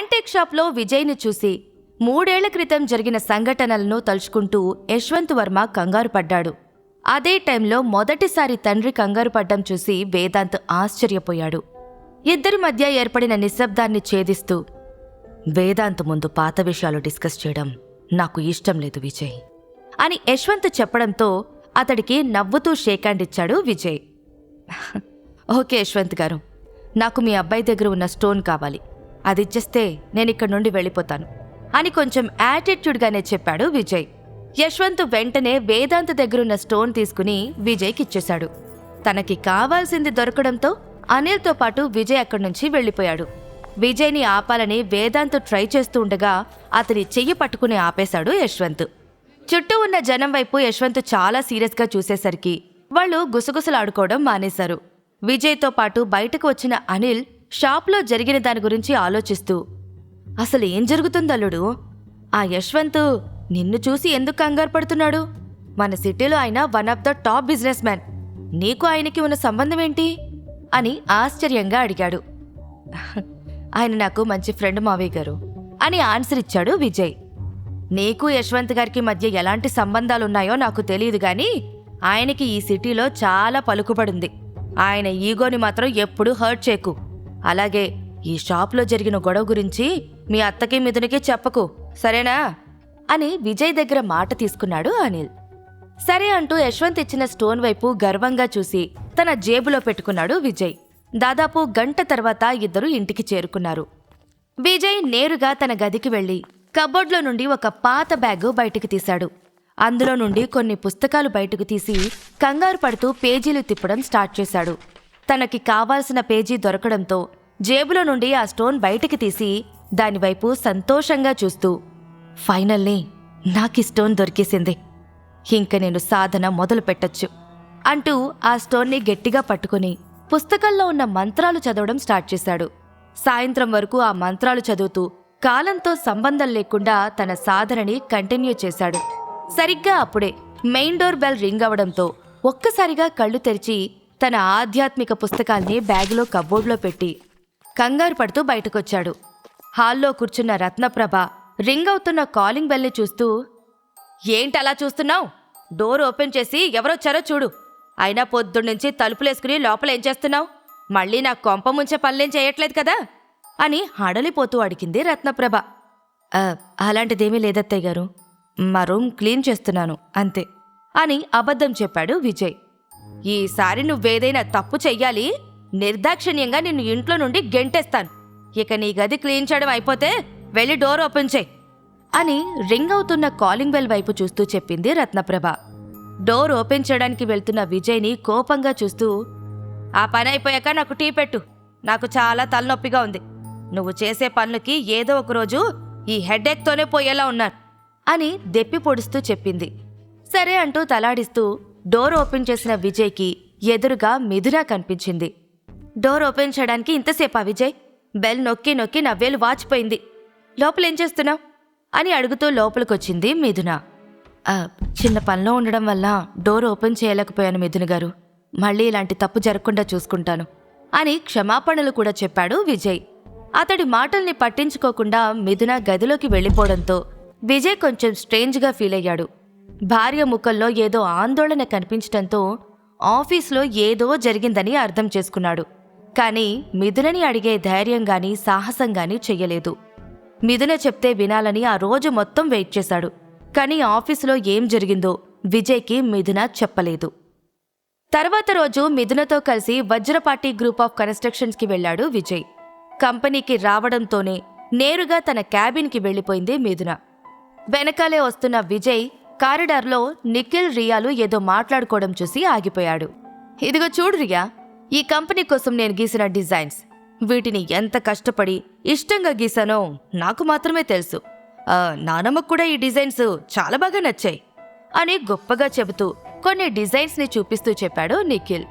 Antique షాప్లో విజయ్ని చూసి 3 ఏళ్ల క్రితం జరిగిన సంఘటనలను తలుచుకుంటూ యశ్వంత్ వర్మ కంగారు పడ్డాడు. అదే టైంలో మొదటిసారి తండ్రి కంగారు పడ్డం చూసి వేదాంత్ ఆశ్చర్యపోయాడు. ఇద్దరి మధ్య ఏర్పడిన నిశ్శబ్దాన్ని ఛేదిస్తూ, వేదాంత్ ముందు పాత విషయాలు డిస్కస్ చేయడం నాకు ఇష్టం లేదు విజయ్ అని యశ్వంత్ చెప్పడంతో అతడికి నవ్వుతూ షేక్ హ్యాండ్ ఇచ్చాడు విజయ్. ఓకే యశ్వంత్ గారు, నాకు మీ అబ్బాయి దగ్గర ఉన్న స్టోన్ కావాలి, అది ఇచ్చేస్తే నేనిక్కడి నుండి వెళ్ళిపోతాను అని కొంచెం యాటిట్యూడ్గానే చెప్పాడు విజయ్. యశ్వంత్ వెంటనే వేదాంత్ దగ్గరున్న స్టోన్ తీసుకుని విజయ్కి ఇచ్చేశాడు. తనకి కావాల్సింది దొరకడంతో అనిల్తో పాటు విజయ్ అక్కడి నుంచి వెళ్ళిపోయాడు. విజయ్ని ఆపాలని వేదాంత్ ట్రై చేస్తూ ఉండగా అతని చెయ్యి పట్టుకుని ఆపేశాడు యశ్వంత్. చుట్టూ ఉన్న జనం వైపు యశ్వంత్ చాలా సీరియస్గా చూసేసరికి వాళ్ళు గుసగుసలాడుకోవడం మానేశారు. విజయ్తో పాటు బయటకు వచ్చిన అనిల్ షాప్లో జరిగిన దాని గురించి ఆలోచిస్తూ, అసలు ఏం జరుగుతుందల్లుడు? ఆ యశ్వంత్ నిన్ను చూసి ఎందుకు కంగారు పడుతున్నాడు? మన సిటీలో ఆయన one of the top business man, నీకు ఆయనకి ఉన్న సంబంధం ఏంటి అని ఆశ్చర్యంగా అడిగాడు. ఆయన నాకు మంచి ఫ్రెండ్ మావయ్య గారు అని ఆన్సర్ ఇచ్చాడు విజయ్. నీకు యశ్వంత్ గారికి మధ్య ఎలాంటి సంబంధాలున్నాయో నాకు తెలియదు గాని ఆయనకి ఈ సిటీలో చాలా పలుకుబడింది. ఆయన ఈగోని మాత్రం ఎప్పుడూ హర్ట్ చేయకు. అలాగే ఈ షాప్లో జరిగిన గొడవ గురించి మీ అత్తకి మిథునికి చెప్పకు, సరేనా అని విజయ్ దగ్గర మాట తీసుకున్నాడు అనిల్. సరే అంటూ యశ్వంత్ ఇచ్చిన స్టోన్ వైపు గర్వంగా చూసి తన జేబులో పెట్టుకున్నాడు విజయ్. దాదాపు గంట తర్వాత ఇద్దరు ఇంటికి చేరుకున్నారు. విజయ్ నేరుగా తన గదికి వెళ్లి కబోర్డ్లో నుండి ఒక పాత బ్యాగు బయటికి తీశాడు. అందులో నుండి కొన్ని పుస్తకాలు బయటకు తీసి కంగారు పడుతూ పేజీలు తిప్పడం స్టార్ట్ చేశాడు. తనకి కావాల్సిన పేజీ దొరకడంతో జేబులో నుండి ఆ స్టోన్ బయటికి తీసి దానివైపు సంతోషంగా చూస్తూ, ఫైనల్లీ నాకీ స్టోన్ దొరికేసింది, ఇంక నేను సాధన మొదలు పెట్టొచ్చు అంటూ ఆ స్టోన్ని గట్టిగా పట్టుకుని పుస్తకంలో ఉన్న మంత్రాలు చదవడం స్టార్ట్ చేశాడు. సాయంత్రం వరకు ఆ మంత్రాలు చదువుతూ కాలంతో సంబంధం లేకుండా తన సాధనని కంటిన్యూ చేశాడు. సరిగ్గా అప్పుడే మెయిన్ డోర్ బెల్ రింగ్ అవడంతో ఒక్కసారిగా కళ్ళు తెరిచి తన ఆధ్యాత్మిక పుస్తకాల్ని బ్యాగులో కబోర్డ్లో పెట్టి కంగారు పడుతూ బయటకొచ్చాడు. హాల్లో కూర్చున్న రత్నప్రభ రింగ్ అవుతున్న కాలింగ్ బెల్ని చూస్తూ, ఏంటలా చూస్తున్నావు? డోర్ ఓపెన్ చేసి ఎవరొచ్చారో చూడు. అయినా పొద్దున్నుంచి తలుపులేసుకుని లోపలేం చేస్తున్నావు? మళ్ళీ నా కొంప ముంచే పనులేం చేయట్లేదు కదా అని హడలిపోతూ అడిగింది రత్నప్రభ. అలాంటిదేమీ లేదత్తయ్య గారు, మా రూమ్ క్లీన్ చేస్తున్నాను అంతే అని అబద్ధం చెప్పాడు విజయ్. ఈసారి నువ్వేదైనా తప్పు చెయ్యాలి, నిర్దాక్షిణ్యంగా నిన్ను ఇంట్లో నుండి గెంటేస్తాను. ఇక నీ గది క్లీన్ చేయడం అయిపోతే వెళ్ళి డోర్ ఓపెన్ చేయి అని రింగ్ అవుతున్న కాలింగ్ బెల్ వైపు చూస్తూ చెప్పింది రత్నప్రభ. డోర్ ఓపెన్ చేయడానికి వెళ్తున్న విజయ్ని కోపంగా చూస్తూ, ఆ పని అయిపోయాక నాకు టీ పెట్టు, నాకు చాలా తలనొప్పిగా ఉంది. నువ్వు చేసే పనులకి ఏదో ఒకరోజు ఈ హెడ్ఏక్తోనే పోయేలా ఉన్నాను అని దెప్పి పొడుస్తూ చెప్పింది. సరే అంటూ తలాడిస్తూ డోర్ ఓపెన్ చేసిన విజయ్కి ఎదురుగా మిథున కనిపించింది. డోర్ ఓపెన్ చేయడానికి ఇంతసేపా విజయ్? బెల్ నొక్కి నొక్కి నా వేలు వాచిపోయింది, లోపలేం చేస్తున్నావు అని అడుగుతూ లోపలికొచ్చింది మిథున. చిన్న పనిలో ఉండడం వల్ల డోర్ ఓపెన్ చేయలేకపోయాను మిథున గారు, మళ్ళీ ఇలాంటి తప్పు జరగకుండా చూసుకుంటాను అని క్షమాపణలు కూడా చెప్పాడు విజయ్. అతడి మాటల్ని పట్టించుకోకుండా మిథున గదిలోకి వెళ్ళిపోవడంతో విజయ్ కొంచెం స్ట్రేంజ్గా ఫీల్ అయ్యాడు. భార్య ముఖంలో ఏదో ఆందోళన కనిపించడంతో ఆఫీస్లో ఏదో జరిగిందని అర్థం చేసుకున్నాడు. కానీ మిథునని అడిగే ధైర్యం గాని సాహసం గాని చెయ్యలేదు. మిథున చెప్తే వినాలని ఆ రోజు మొత్తం వెయిట్ చేశాడు. కానీ ఆఫీసులో ఏం జరిగిందో విజయ్కి మిథున చెప్పలేదు. తర్వాత రోజు మిథునతో కలిసి వజ్రపాటి గ్రూప్ ఆఫ్ కన్స్ట్రక్షన్స్కి వెళ్లాడు విజయ్. కంపెనీకి రావడంతోనే నేరుగా తన క్యాబిన్కి వెళ్లిపోయింది మిథున. వెనకాలే వస్తున్న విజయ్ కారిడార్లో నిఖిల్ రియాలు ఏదో మాట్లాడుకోవడం చూసి ఆగిపోయాడు. ఇదిగో చూడు రియా, ఈ కంపెనీ కోసం నేను గీసిన డిజైన్స్, వీటిని ఎంత కష్టపడి ఇష్టంగా గీసానో నాకు మాత్రమే తెలుసు. నానమ్మకు కూడా ఈ డిజైన్స్ చాలా బాగా నచ్చాయి అని గొప్పగా చెబుతూ కొన్ని డిజైన్స్ని చూపిస్తూ చెప్పాడు నిఖిల్.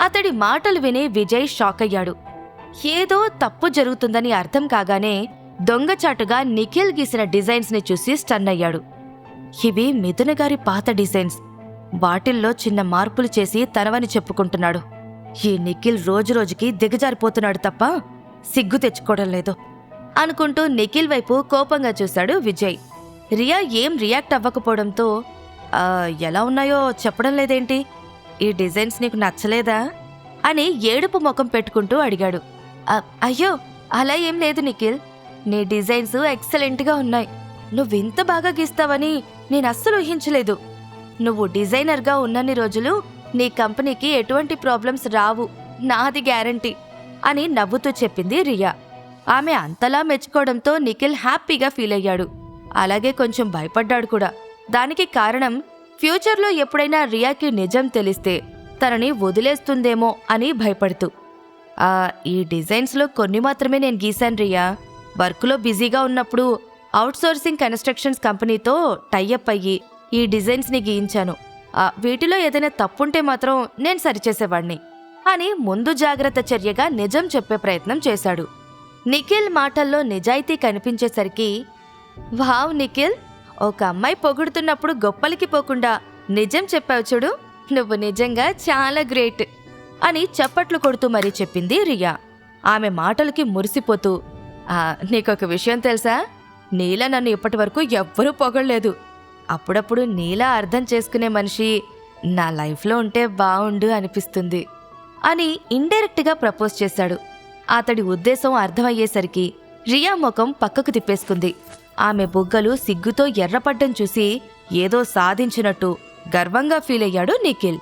అతడి మాటలు విని విజయ్ షాక్ అయ్యాడు. ఏదో తప్పు జరుగుతుందని అర్థం కాగానే దొంగచాటుగా నిఖిల్ గీసిన డిజైన్స్ని చూసి స్టన్ అయ్యాడు. ఇవి మిథున గారి పాత డిజైన్స్, వాటిల్లో చిన్న మార్పులు చేసి తనవని చెప్పుకుంటున్నాడు. ఈ నిఖిల్ రోజురోజుకి దిగజారిపోతున్నాడు తప్ప సిగ్గు తెచ్చుకోవడం లేదు అనుకుంటూ నిఖిల్ వైపు కోపంగా చూశాడు విజయ్. రియా ఏం రియాక్ట్ అవ్వకపోవడంతో ఎలా ఉన్నాయో చెప్పడం లేదేంటి? ఈ డిజైన్స్ నీకు నచ్చలేదా అని ఏడుపు ముఖం పెట్టుకుంటూ అడిగాడు. అయ్యో అలా ఏం లేదు నిఖిల్, నీ డిజైన్స్ ఎక్సలెంట్గా ఉన్నాయి. నువ్వింత బాగా గీస్తావని నేను అస్సలు ఊహించలేదు. నువ్వు డిజైనర్గా ఉన్నన్ని రోజులు నీ కంపెనీకి ఎటువంటి ప్రాబ్లమ్స్ రావు, నాది గ్యారంటీ అని నవ్వుతూ చెప్పింది రియా. ఆమె అంతలా మెచ్చుకోవడంతో నిఖిల్ హ్యాపీగా ఫీల్ అయ్యాడు. అలాగే కొంచెం భయపడ్డాడు కూడా. దానికి కారణం ఫ్యూచర్లో ఎప్పుడైనా రియాకి నిజం తెలిస్తే తనని వదిలేస్తుందేమో అని భయపడుతూ. ఈ డిజైన్స్లో కొన్ని మాత్రమే నేను గీశాను రియా. వర్క్లో బిజీగా ఉన్నప్పుడు అవుట్సోర్సింగ్ కన్స్ట్రక్షన్స్ కంపెనీతో టైఅప్ అయ్యి ఈ డిజైన్స్ని గీయించాను. వీటిలో ఏదైనా తప్పుంటే మాత్రం నేను సరిచేసేవాణ్ణి అని ముందు జాగ్రత్త చర్యగా నిజం చెప్పే ప్రయత్నం చేశాడు. నిఖిల్ మాటల్లో నిజాయితీ కనిపించేసరికి, వావ్ నిఖిల్, ఒక అమ్మాయి పొగుడుతున్నప్పుడు గొప్పలికి పోకుండా నిజం చెప్పావు చూడు, నువ్వు నిజంగా చాలా గ్రేట్ అని చప్పట్లు కొడుతూ మరీ చెప్పింది రియా. ఆమె మాటలకి మురిసిపోతూ, నీకొక విషయం తెలుసా, నీలా నన్ను ఇప్పటి వరకు ఎవ్వరూ పొగడలేదు. అప్పుడప్పుడు నీలా అర్థం చేసుకునే మనిషి నా లైఫ్లో ఉంటే బావుండు అనిపిస్తుంది అని ఇండైరెక్ట్గా ప్రపోజ్ చేశాడు. అతడి ఉద్దేశం అర్థమయ్యేసరికి రియా ముఖం పక్కకు తిప్పేసుకుంది. ఆమె బుగ్గలు సిగ్గుతో ఎర్రపడ్డం చూసి ఏదో సాధించినట్టు గర్వంగా ఫీల్ అయ్యాడు నిఖిల్.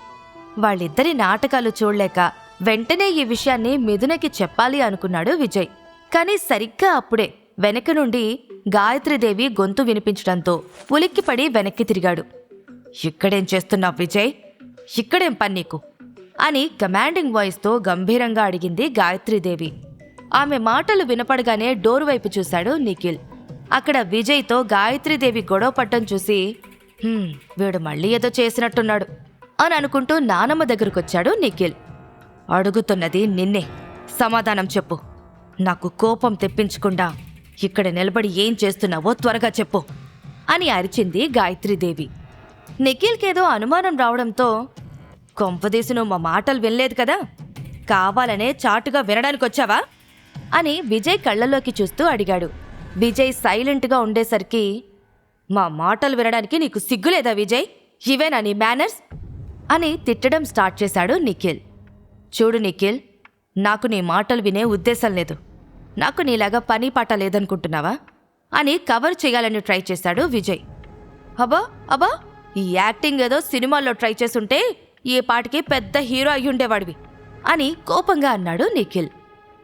వాళ్ళిద్దరి నాటకాలు చూడలేక వెంటనే ఈ విషయాన్ని మిథునకి చెప్పాలి అనుకున్నాడు విజయ్. కానీ సరిగ్గా అప్పుడే వెనక నుండి గాయత్రీదేవి గొంతు వినిపించడంతో ఉలిక్కిపడి వెనక్కి తిరిగాడు. ఇక్కడేం చేస్తున్నావు విజయ్? ఇక్కడేం పని నీకు అని కమాండింగ్ వాయిస్తో గంభీరంగా అడిగింది గాయత్రీదేవి. ఆమె మాటలు వినపడగానే డోర్ వైపు చూశాడు నిఖిల్. అక్కడ విజయ్తో గాయత్రీదేవి గొడవ పట్టం చూసి, వీడు మళ్ళీ ఏదో చేసినట్టున్నాడు అని అనుకుంటూ నానమ్మ దగ్గరకొచ్చాడు నిఖిల్. అడుగుతున్నది నిన్నే, సమాధానం చెప్పు. నాకు కోపం తెప్పించకుండా ఇక్కడ నిలబడి ఏం చేస్తున్నావో త్వరగా చెప్పు అని అరిచింది గాయత్రీదేవి. నిఖిల్కేదో అనుమానం రావడంతో, కొంపదీసి నువ్వు మా మాటలు వినలేదు కదా, కావాలనే చాటుగా వినడానికొచ్చావా అని విజయ్ కళ్ళల్లోకి చూస్తూ అడిగాడు. విజయ్ సైలెంట్గా ఉండేసరికి, మా మాటలు వినడానికి నీకు సిగ్గులేదా విజయ్? ఇవేనా నీ మేనర్స్ అని తిట్టడం స్టార్ట్ చేశాడు నిఖిల్. చూడు నిఖిల్, నాకు నీ మాటలు వినే ఉద్దేశం లేదు. నాకు నీలాగా పని పాట లేదనుకుంటున్నావా అని కవర్ చేయాలని ట్రై చేశాడు విజయ్. అబ్బా, ఈ యాక్టింగ్ ఏదో సినిమాల్లో ట్రై చేసుంటే ఈ పాటికి పెద్ద హీరో అయ్యుండేవాడివి అని కోపంగా అన్నాడు నిఖిల్.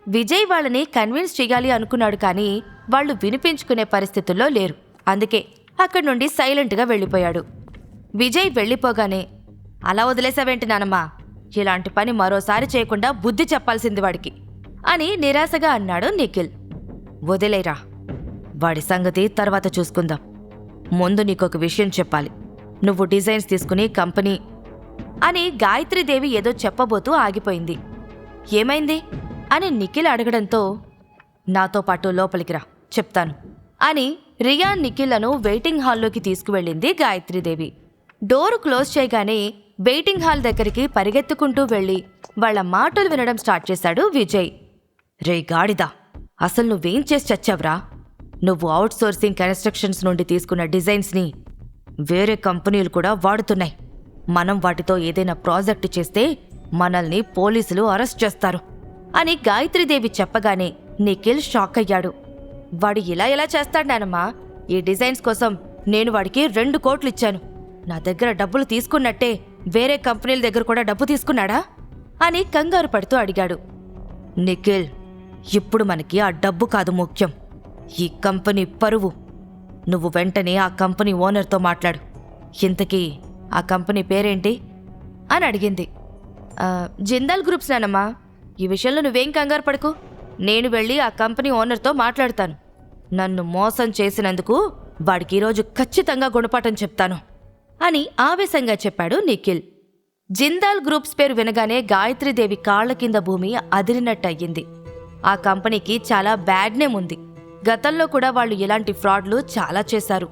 విజయ్ వాళ్ళని కన్విన్స్ చేయాలి అనుకున్నాడు, కానీ వాళ్ళు వినిపించుకునే పరిస్థితుల్లో లేరు. అందుకే అక్కడి నుండి సైలెంట్గా వెళ్ళిపోయాడు. విజయ్ వెళ్ళిపోగానే, అలా వదిలేసావేంటి నానమ్మా, ఇలాంటి పని మరోసారి చేయకుండా బుద్ధి చెప్పాల్సింది వాడికి అని నిరాశగా అన్నాడు నిఖిల్. వదిలేరా, వాడి సంగతి తర్వాత చూసుకుందాం. ముందు నీకొక విషయం చెప్పాలి. నువ్వు డిజైన్స్ తీసుకుని కంపెనీ అని గాయత్రీదేవి ఏదో చెప్పబోతూ ఆగిపోయింది. ఏమైంది అని నిఖిల్ అడగడంతో, నాతో పాటు లోపలికి రా, చెప్తాను అని రియా నిఖిల్లను వెయిటింగ్ హాల్లోకి తీసుకువెళ్ళింది గాయత్రీదేవి. డోరు క్లోజ్ చేయగానే వెయిటింగ్ హాల్ దగ్గరికి పరిగెత్తుకుంటూ వెళ్ళి వాళ్ల మాటలు వినడం స్టార్ట్ చేశాడు విజయ్. రే గాడిదా, అసలు నువ్వేం చేసి చచ్చావురా? నువ్వు అవుట్సోర్సింగ్ కన్స్ట్రక్షన్స్ నుండి తీసుకున్న డిజైన్స్ని వేరే కంపెనీలు కూడా వాడుతున్నాయి. మనం వాటితో ఏదైనా ప్రాజెక్టు చేస్తే మనల్ని పోలీసులు అరెస్ట్ చేస్తారు అని గాయత్రీదేవి చెప్పగానే నిఖిల్ షాక్ అయ్యాడు. వాడు ఇలా ఎలా చేస్తాడు నానమ్మా? ఈ డిజైన్స్ కోసం నేను వాడికి 2 కోట్లు ఇచ్చాను. నా దగ్గర డబ్బులు తీసుకున్నట్టే వేరే కంపెనీల దగ్గర కూడా డబ్బు తీసుకున్నాడా అని కంగారు పడుతూ అడిగాడు. నిఖిల్, ఇప్పుడు మనకి ఆ డబ్బు కాదు ముఖ్యం, ఈ కంపెనీ పరువు. నువ్వు వెంటనే ఆ కంపెనీ ఓనర్తో మాట్లాడు. ఇంతకీ ఆ కంపెనీ పేరేంటి అని అడిగింది. జిందాల్ గ్రూప్స్ నానమ్మా. ఈ విషయంలో నువ్వేం కంగారు పడకు, నేను వెళ్ళి ఆ కంపెనీ ఓనర్తో మాట్లాడతాను. నన్ను మోసం చేసినందుకు వాడికి ఈరోజు ఖచ్చితంగా గుణపాఠం చెప్తాను అని ఆవేశంగా చెప్పాడు నిఖిల్. జిందాల్ గ్రూప్స్ పేరు వినగానే గాయత్రీదేవి కాళ్ల కింద భూమి అదిరినట్టయింది. ఆ కంపెనీకి చాలా బ్యాడ్ నేమ్ ఉంది. గతంలో కూడా వాళ్ళు ఇలాంటి ఫ్రాడ్లు చాలా చేశారు.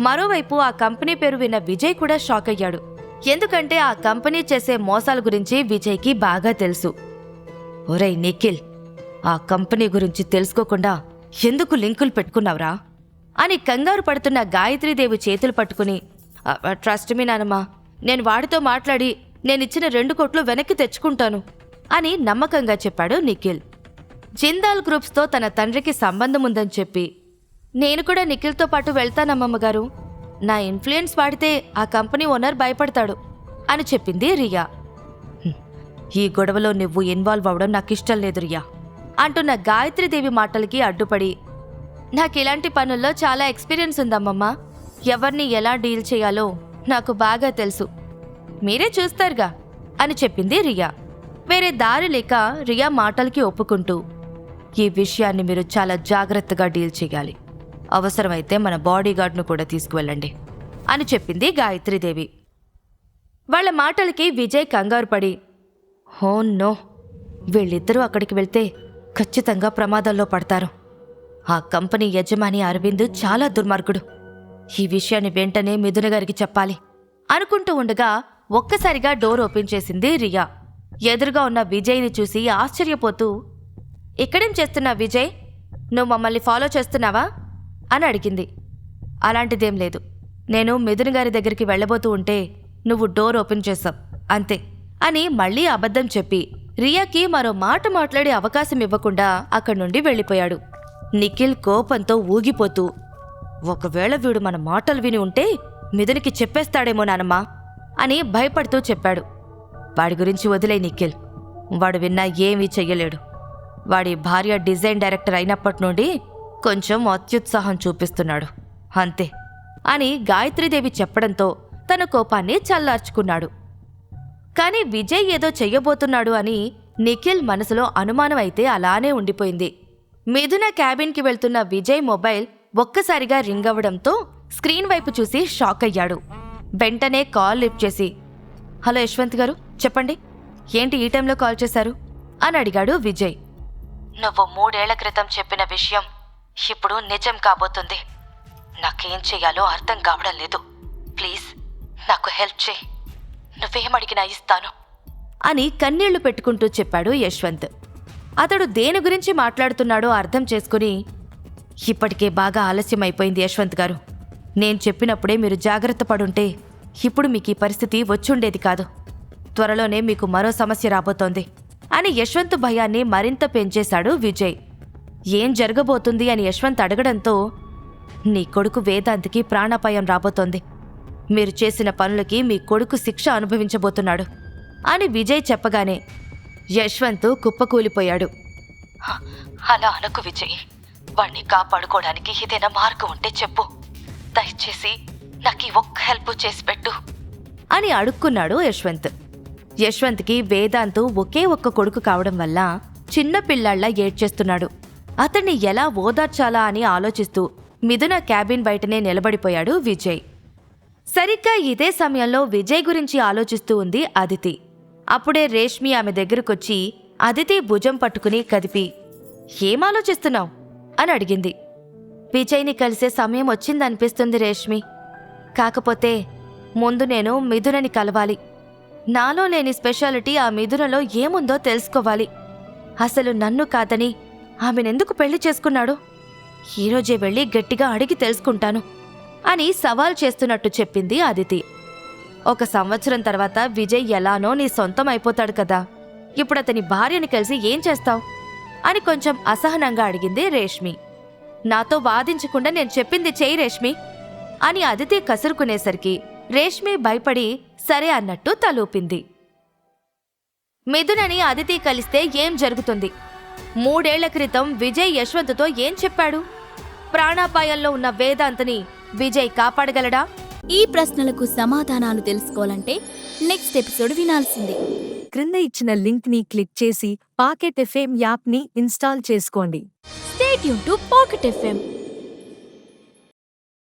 మరోవైపు ఆ కంపెనీ పేరు విన్న విజయ్ కూడా షాక్ అయ్యాడు. ఎందుకంటే ఆ కంపెనీ చేసే మోసాల గురించి విజయ్కి బాగా తెలుసు. ఒరేయ్ నిఖిల్, ఆ కంపెనీ గురించి తెలుసుకోకుండా ఎందుకు లింకులు పెట్టుకున్నావురా అని కంగారు పడుతున్న గాయత్రీదేవి చేతులు పట్టుకుని ట్రస్ట్ మీ నానమ్మా, నేను వాడితో మాట్లాడి నేనిచ్చిన 2 కోట్లు వెనక్కి తెచ్చుకుంటాను అని నమ్మకంగా చెప్పాడు నిఖిల్. జిందాల్ గ్రూప్స్తో తన తండ్రికి సంబంధం ఉందని చెప్పి, నేను కూడా నిఖిల్తో పాటు వెళ్తానమ్మమ్మగారు, నా ఇన్ఫ్లుయెన్స్ వాడితే ఆ కంపెనీ ఓనర్ భయపడతాడు అని చెప్పింది రియా. ఈ గొడవలో నువ్వు ఇన్వాల్వ్ అవడం నాకిష్టం లేదు రియా అంటున్న గాయత్రీదేవి మాటలకి అడ్డుపడి, నాకిలాంటి పనుల్లో చాలా ఎక్స్పీరియన్స్ ఉందమ్మమ్మ, ఎవరిని ఎలా డీల్ చేయాలో నాకు బాగా తెలుసు, మీరే చూస్తారుగా అని చెప్పింది రియా. వేరే దారి లేక రియా మాటలకి ఒప్పుకుంటూ, ఈ విషయాన్ని మీరు చాలా జాగ్రత్తగా డీల్ చేయాలి, అవసరమైతే మన బాడీగార్డ్ను కూడా తీసుకువెళ్ళండి అని చెప్పింది గాయత్రీదేవి. వాళ్ళ మాటలకి విజయ్ కంగారు పడి, హో నో, వీళ్ళిద్దరూ అక్కడికి వెళ్తే ఖచ్చితంగా ప్రమాదంలో పడతారు. ఆ కంపెనీ యజమాని అరవింద్ చాలా దుర్మార్గుడు, ఈ విషయాన్ని వెంటనే మిథున గారికి చెప్పాలి అనుకుంటూ ఉండగా ఒక్కసారిగా డోర్ ఓపెన్ చేసింది రియా. ఎదురుగా ఉన్న విజయ్ని చూసి ఆశ్చర్యపోతూ, ఇక్కడేం చేస్తున్నా విజయ్, నువ్వు మమ్మల్ని ఫాలో చేస్తున్నావా అని అడిగింది. అలాంటిదేం లేదు, నేను మిథున గారి దగ్గరికి వెళ్ళబోతూ ఉంటే నువ్వు డోర్ ఓపెన్ చేసావు అంతే అని మళ్లీ అబద్ధం చెప్పి రియాకి మరో మాట మాట్లాడే అవకాశం ఇవ్వకుండా అక్కడి నుండి వెళ్ళిపోయాడు. నిఖిల్ కోపంతో ఊగిపోతూ, ఒకవేళ వీడు మన మాటలు విని ఉంటే మిథునికి చెప్పేస్తాడేమో నానమ్మా అని భయపడుతూ చెప్పాడు. వాడి గురించి వదిలే నిఖిల్, వాడు విన్నా ఏమీ చెయ్యలేడు. వాడి భార్య డిజైన్ డైరెక్టర్ అయినప్పటి నుండి కొంచెం అత్యుత్సాహం చూపిస్తున్నాడు అంతే అని గాయత్రీదేవి చెప్పడంతో తన కోపాన్ని చల్లార్చుకున్నాడు. కాని విజయ్ ఏదో చెయ్యబోతున్నాడు అని నిఖిల్ మనసులో అనుమానం అయితే అలానే ఉండిపోయింది. మిథున క్యాబిన్కి వెళ్తున్న విజయ్ మొబైల్ ఒక్కసారిగా రింగ్ అవ్వడంతో స్క్రీన్ వైపు చూసి షాక్ అయ్యాడు. వెంటనే కాల్ లిఫ్ట్ చేసి, హలో యశ్వంత్ గారు, చెప్పండి, ఏంటి ఈ టైంలో కాల్ చేశారు అని అడిగాడు విజయ్. నువ్వు 3 ఏళ్ల క్రితం చెప్పిన విషయం ఇప్పుడు నిజం కాబోతుంది. నాకేం చెయ్యాలో అర్థం కావడం లేదు. ప్లీజ్ నాకు హెల్ప్ చేయి, నువ్వేమడిగినా ఇస్తాను అని కన్నీళ్లు పెట్టుకుంటూ చెప్పాడు యశ్వంత్. అతడు దేని గురించి మాట్లాడుతున్నాడో అర్థం చేసుకుని, ఇప్పటికే బాగా ఆలస్యమైపోయింది యశ్వంత్ గారు, నేను చెప్పినప్పుడే మీరు జాగ్రత్త పడుంటే ఇప్పుడు మీకు ఈ పరిస్థితి వచ్చుండేది కాదు. త్వరలోనే మీకు మరో సమస్య రాబోతోంది అని యశ్వంత్ భయాన్ని మరింత పెంచేశాడు విజయ్. ఏం జరగబోతుంది అని యశ్వంత్ అడగడంతో, నీ కొడుకు వేదాంత్కి ప్రాణాపాయం రాబోతోంది, మీరు చేసిన పనులకి మీ కొడుకు శిక్ష అనుభవించబోతున్నాడు అని విజయ్ చెప్పగానే యశ్వంత్ కుప్పకూలిపోయాడు. అలా అనకు విజయ్, వాణ్ణి కాపాడుకోవడానికి ఏదైనా మార్గం ఉంటే చెప్పు, దయచేసి నాకు ఒక్క హెల్ప్ చేసి పెట్టు అని అడుక్కున్నాడు యశ్వంత్. యశ్వంత్కి వేదాంత్ ఒకే ఒక్క కొడుకు కావడం వల్ల చిన్న పిల్లాళ్లా ఏడ్చేస్తున్నాడు. అతన్ని ఎలా ఓదార్చాలా అని ఆలోచిస్తూ మిథున క్యాబిన్ బయటనే నిలబడిపోయాడు విజయ్. సరిగ్గా ఇదే సమయంలో విజయ్ గురించి ఆలోచిస్తూ ఉంది అదితి. అప్పుడే రేష్మి ఆమె దగ్గరకొచ్చి అదితి భుజం పట్టుకుని కదిపి, ఏం ఆలోచిస్తున్నావు అని అడిగింది. విజయ్ని కలిసే సమయం వచ్చిందనిపిస్తుంది రేష్మి, కాకపోతే ముందు నేను మిథునని కలవాలి. నాలో లేని స్పెషాలిటీ ఆ మిథునలో ఏముందో తెలుసుకోవాలి. అసలు నన్ను కాదని ఆమెనెందుకు పెళ్లి చేసుకున్నాడు? ఈరోజే వెళ్ళి గట్టిగా అడిగి తెలుసుకుంటాను అని సవాల్ చేస్తున్నట్టు చెప్పింది అదితి. 1 సంవత్సరం తర్వాత విజయ్ ఎలానో నీ సొంతం అయిపోతాడు కదా, ఇప్పుడు అతని భార్యని కలిసి ఏం చేస్తావు అని కొంచెం అసహనంగా అడిగింది రేష్మి. నాతో వాదించకుండా నేను చెప్పింది చెయ్యి రేష్మి అని అదితి కసురుకునేసరికి రేష్మి భయపడి సరే అన్నట్టు తలూపింది. మిథునని అదితి కలిస్తే ఏం జరుగుతుంది? 3 ఏళ్ల క్రితం విజయ్ యశ్వంత్తో ఏం చెప్పాడు? ప్రాణాపాయంలో ఉన్న వేదాంత్ని విజయ్ కాపాడగలడా? ఈ ప్రశ్నలకు సమాధానాలు తెలుసుకోవాలంటే నెక్స్ట్ ఎపిసోడ్ వినాల్సిందే. క్రింద ఇచ్చిన లింక్ ని క్లిక్ చేసి పాకెట్ ఎఫ్ఎం యాప్ ని ఇన్స్టాల్ చేసుకోండి. Stay tune to pocket FM.